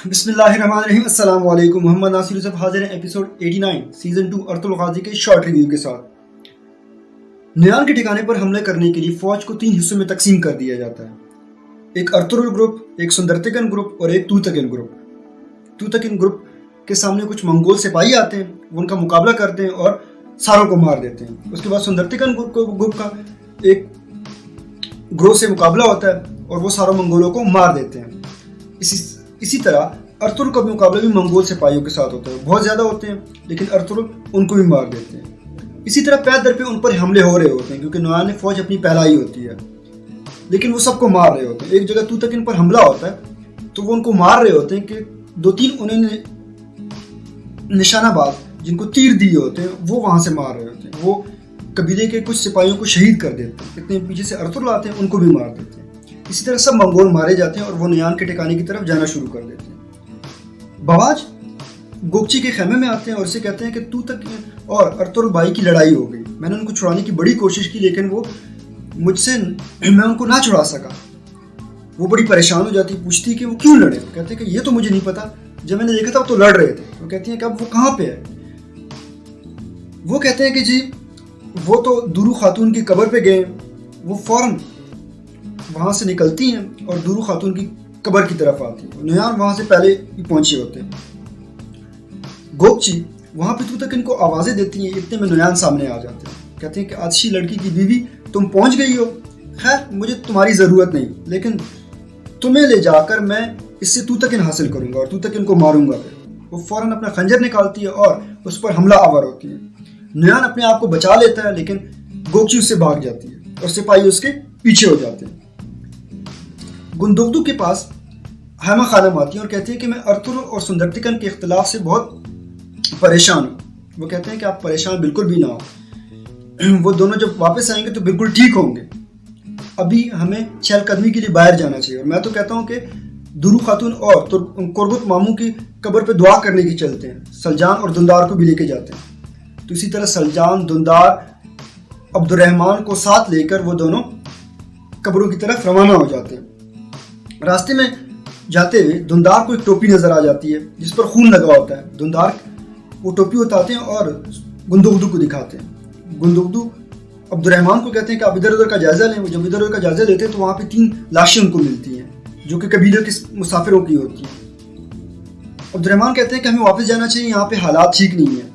بسم اللہ الرحمن الرحیم. السلام علیکم. محمد ناصر یوسف حاضر ہیں ایپیسوڈ 89 سیزن 2 ارطغرل الغازی کے شارٹ ریویو کے ساتھ. نیان کے ٹھکانے پر حملے کرنے کے لیے فوج کو 3 حصوں میں تقسیم کر دیا جاتا ہے. ایک ارطغرل گروپ، ایک سندرتگن گروپ اور ایک توتکن گروپ. توتکن گروپ کے سامنے کچھ منگول سپاہی آتے ہیں، وہ ان کا مقابلہ کرتے ہیں اور ساروں کو مار دیتے ہیں. اس کے بعد سندرتگن گروپ کا ایک گروہ سے مقابلہ ہوتا ہے اور وہ ساروں منگولوں کو مار دیتے ہیں. اسی طرح ارطغرل کا مقابلہ بھی منگول سپاہیوں کے ساتھ ہوتا ہے. بہت زیادہ ہوتے ہیں لیکن ارطغرل ان کو بھی مار دیتے ہیں. اسی طرح پے در پہ ان پر حملے ہو رہے ہوتے ہیں کیونکہ نیان فوج اپنی پھیلائی ہوتی ہے، لیکن وہ سب کو مار رہے ہوتے ہیں. ایک جگہ توتکن پر حملہ ہوتا ہے تو وہ ان کو مار رہے ہوتے ہیں کہ 2-3 انہوں نے نشانہ باز جن کو تیر دیے ہوتے ہیں وہ وہاں سے مار رہے ہوتے ہیں. وہ قبیلے کے کچھ سپاہیوں کو شہید کر دیتے ہیں. اتنے پیچھے سے ارطغرل آتے ہیں، ان کو بھی مار دیتے ہیں. اسی طرح سب منگول مارے جاتے ہیں اور وہ نیان کے ٹھکانے کی طرف جانا شروع کر دیتے ہیں. بواج گوکچی کے خیمے میں آتے ہیں اور اسے کہتے ہیں کہ توتکن اور ارطغرل بھائی کی لڑائی ہو گئی. میں نے ان کو چھڑانے کی بڑی کوشش کی لیکن وہ مجھ سے میں ان کو نہ چھڑا سکا. وہ بڑی پریشان ہو جاتی، پوچھتی کہ وہ کیوں لڑے. وہ کہتے ہیں کہ یہ تو مجھے نہیں پتا، جب میں نے دیکھا تھا وہ تو لڑ رہے تھے. وہ کہتی ہیں کہ اب وہ کہاں پہ ہے. وہ کہتے ہیں کہ جی وہ تو دورو خاتون کی قبر پہ گئے. وہ فوراً وہاں سے نکلتی ہیں اور دورو خاتون کی قبر کی طرف آتی ہے. نیان وہاں سے پہلے ہی پہنچے ہوتے ہیں. گوکچی وہاں پہ توتکن کو آوازیں دیتی ہیں. اتنے میں نیان سامنے آ جاتے ہیں. کہتے ہیں کہ آتشی لڑکی کی بیوی تم پہنچ گئی ہو. خیر مجھے تمہاری ضرورت نہیں، لیکن تمہیں لے جا کر میں اس سے توتکن حاصل کروں گا اور توتکن کو ماروں گا. وہ فوراً اپنا خنجر نکالتی ہے اور اس پر حملہ آور ہوتی ہے. نیان اپنے آپ کو بچا لیتا ہے لیکن گوکچی اس سے بھاگ جاتی ہے اور سپاہی اس کے پیچھے ہو جاتے ہیں. گندوگدو کے پاس ہیما خانم آتی ہیں اور کہتی ہیں کہ میں ارطغرل اور سندرتگن کے اختلاف سے بہت پریشان ہوں. وہ کہتے ہیں کہ آپ پریشان بالکل بھی نہ ہو، وہ دونوں جب واپس آئیں گے تو بالکل ٹھیک ہوں گے. ابھی ہمیں چہل قدمی کے لیے باہر جانا چاہیے اور میں تو کہتا ہوں کہ دورو خاتون اور قربت ماموں کی قبر پہ دعا کرنے کی چلتے ہیں. سلجان اور دندار کو بھی لے کے جاتے ہیں. تو اسی طرح سلجان، دندار، عبد الرحمن کو ساتھ لے کر وہ دونوں قبروں کی طرف روانہ ہو جاتے ہیں. راستے میں جاتے ہوئے دندار کو ایک ٹوپی نظر آ جاتی ہے جس پر خون لگا ہوتا ہے. دندار وہ ٹوپی اتارتے ہیں اور گندوگدو کو دکھاتے ہیں. گندوگدو عبد الرحمن کو کہتے ہیں کہ آپ ادھر ادھر کا جائزہ لیں. وہ جب ادھر ادھر کا جائزہ لیتے ہیں تو وہاں پہ 3 لاشیں ان کو ملتی ہیں جو کہ قبیلے کے مسافروں کی ہوتی ہیں. عبد الرحمن کہتے ہیں کہ ہمیں واپس جانا چاہیے، یہاں پہ حالات ٹھیک نہیں ہیں.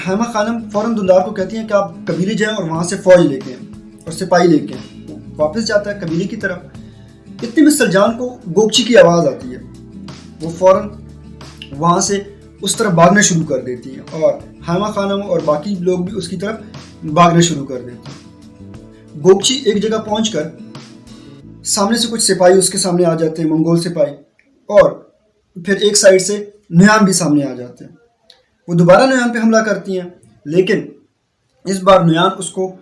ہیما خانم فوراً دندار کو کہتی ہیں کہ آپ قبیلے جائیں اور وہاں سے فوج لے کے آئیں اور سپاہی لے کے آئیں. واپس جاتا ہے قبیلے کی طرف. اتنے میں سلجان کو گوکچی کی آواز آتی ہے. وہ فوراً وہاں سے اس طرف بھاگنا شروع کر دیتی ہیں اور ہیما خانم اور باقی لوگ بھی اس کی طرف بھاگنا شروع کر دیتے ہیں. گوکچی ایک جگہ پہنچ کر سامنے سے کچھ سپاہی اس کے سامنے آ جاتے ہیں، منگول سپاہی، اور پھر ایک سائڈ سے نیان بھی سامنے آ جاتے ہیں. وہ دوبارہ نیان پہ حملہ کرتی ہیں لیکن اس بار نیان اس کو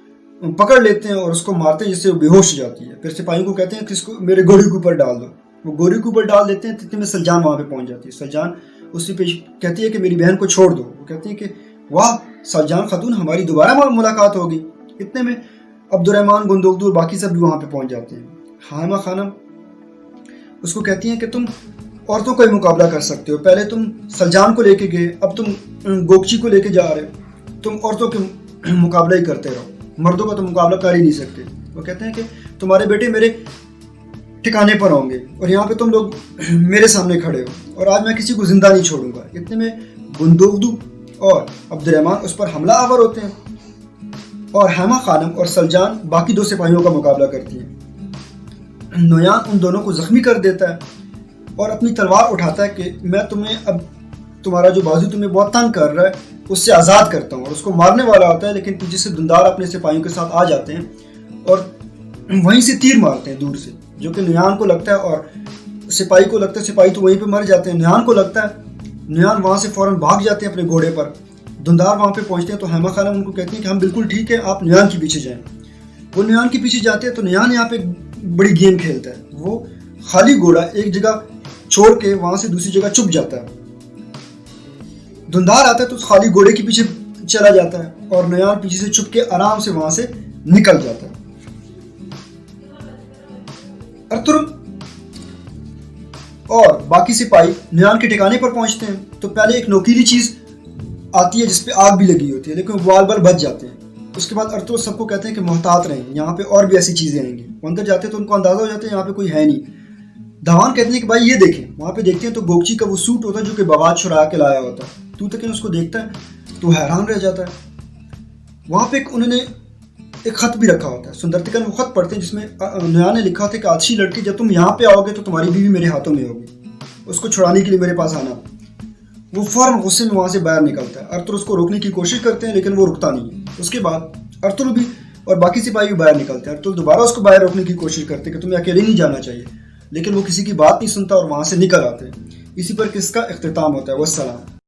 پکڑ لیتے ہیں اور اس کو مارتے ہیں جس سے وہ بے ہوش ہو جاتی ہے. پھر سپاہیوں کو کہتے ہیں کہ اس کو میرے گھوڑے کے اوپر ڈال دو. وہ گھوڑے کے اوپر ڈال دیتے ہیں. اتنے میں سلجان وہاں پہ پہنچ جاتی ہے. سلجان اس سے کہتی ہے کہ میری بہن کو چھوڑ دو. وہ کہتی ہیں کہ واہ سلجان خاتون، ہماری دوبارہ ملاقات ہوگی. اتنے میں عبد الرحمن، گندوگدو اور باقی سب بھی وہاں پہ پہنچ جاتے ہیں. ہیما خانم اس کو کہتی ہیں کہ تم عورتوں کا ہی مقابلہ کر سکتے ہو. پہلے تم سلجان کو لے کے گئے، اب تم گوکچی کو لے کے جا رہے ہو. تم عورتوں کے مقابلہ ہی کرتے رہو، مردوں کا تو مقابلہ کر ہی نہیں سکتے. وہ کہتے ہیں کہ تمہارے بیٹے میرے ٹھکانے پر ہوں گے اور یہاں پہ تم لوگ میرے سامنے کھڑے ہو اور آج میں کسی کو زندہ نہیں چھوڑوں گا. اتنے میں گندوگدو اور عبد الرحمن اس پر حملہ آور ہوتے ہیں اور ہیما خانم اور سلجان باقی 2 سپاہیوں کا مقابلہ کرتی ہیں. نیان ان دونوں کو زخمی کر دیتا ہے اور اپنی تلوار اٹھاتا ہے کہ میں تمہیں اب تمہارا جو بازو تمہیں بہت تنگ کر رہا ہے اس سے آزاد کرتا ہوں، اور اس کو مارنے والا ہوتا ہے. لیکن پیچھے سے دندار اپنے سپاہیوں کے ساتھ آ جاتے ہیں اور وہیں سے تیر مارتے ہیں دور سے، جو کہ نیان کو لگتا ہے اور سپاہی کو لگتا ہے. سپاہی تو وہیں پہ مر جاتے ہیں. نیان کو لگتا ہے. نیان وہاں سے فوراً بھاگ جاتے ہیں اپنے گھوڑے پر. دندار وہاں پہ پہنچتے ہیں تو ہیما خانم ان کو کہتی ہیں کہ ہم بالکل ٹھیک ہے، آپ نیان کے پیچھے جائیں. وہ نیان کے پیچھے جاتے ہیں تو نیان یہاں پہ بڑی گیم کھیلتا ہے. وہ خالی گھوڑا ایک جگہ چھوڑ کے وہاں سے دوسری جگہ چھپ جاتا ہے. دندار آتا ہے تو خالی گھوڑے کے پیچھے چلا جاتا ہے اور نیان پیچھے سے چھپ کے آرام سے وہاں سے نکل جاتا ہے. ارطغرل اور باقی سپاہی نیان کے ٹھکانے پر پہنچتے ہیں تو پہلے ایک نوکیلی چیز آتی ہے جس پہ آگ بھی لگی ہوتی ہے، لیکن وہ بال بال بچ جاتے ہیں۔ اس کے بعد ارطغرل سب کو کہتے ہیں کہ محتاط رہیں، یہاں پہ اور بھی ایسی چیزیں آئیں گی۔ وہ اندر جاتے ہیں تو ان کو اندازہ ہو جاتا ہے یہاں پہ کوئی ہے نہیں۔ دھاوان کہتے ہیں کہ بھائی یہ دیکھیں، وہاں پہ دیکھتے ہیں تو گوگچی کا وہ سوٹ ہوتا ہے جو کہ بواد چھڑا کے لایا ہوتا ہے۔ توتکن اس کو دیکھتا ہے تو حیران رہ جاتا ہے۔ وہاں پہ انہوں نے ایک خط بھی رکھا ہوتا ہے۔ سندرتکن وہ خط پڑھتے ہیں جس میں نیان نے لکھا ہوتا ہے کہ آتشی لڑکی جب تم یہاں پہ آؤ گے تو تمہاری بیوی میرے ہاتھوں میں ہوگی، اس کو چھڑانے کے لیے میرے پاس آنا۔ وہ فوراً غصے میں وہاں سے باہر نکلتا ہے۔ ارطغرل اس کو روکنے کی کوشش کرتے ہیں لیکن وہ رکتا نہیں ہے۔ اس کے بعد ارطغرل بھی اور باقی سپاہی بھی باہر نکلتے ہیں۔ ارطغرل دوبارہ اس کو باہر روکنے کی کوشش کرتے ہیں کہ تمہیں اکیلے نہیں جانا چاہیے، لیکن وہ کسی کی بات نہیں سنتا اور وہاں سے نکل آتے ہیں۔ اسی پر قصے کا اختتام ہوتا ہے۔ والسلام۔